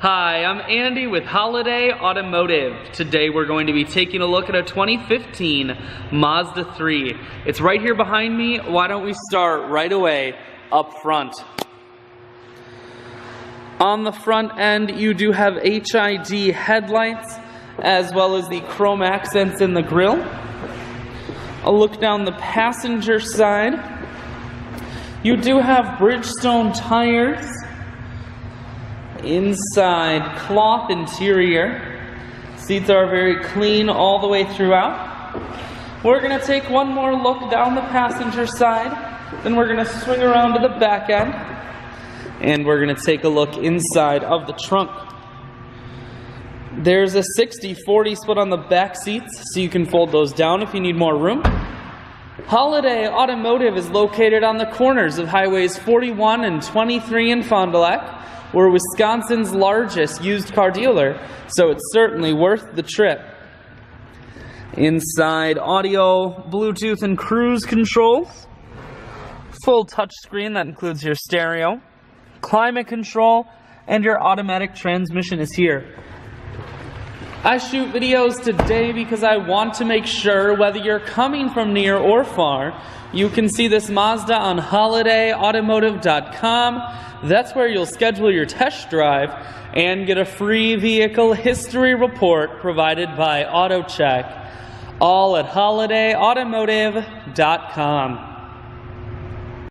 Hi, I'm Andy with Holiday Automotive. Today we're going to be taking a look at a 2015 Mazda 3. It's right here behind me. Why don't we start right away up front. On the front end, you do have HID headlights as well as the chrome accents in the grille. A look down the passenger side. You do have Bridgestone tires. Inside, cloth interior. Seats are very clean all the way throughout. We're going to take one more look down the passenger side. Then we're going to swing around to the back end. And we're going to take a look inside of the trunk. There's a 60-40 split on the back seats, so you can fold those down if you need more room. Holiday Automotive is located on the corners of Highways 41 and 23 in Fond du Lac. We're Wisconsin's largest used car dealer, so it's certainly worth the trip. Inside, audio, Bluetooth, and cruise controls. Full touchscreen that includes your stereo. Climate control, and your automatic transmission is here. I shoot videos today because I want to make sure whether you're coming from near or far, you can see this Mazda on holidayautomotive.com. That's where you'll schedule your test drive and get a free vehicle history report provided by AutoCheck. All at holidayautomotive.com.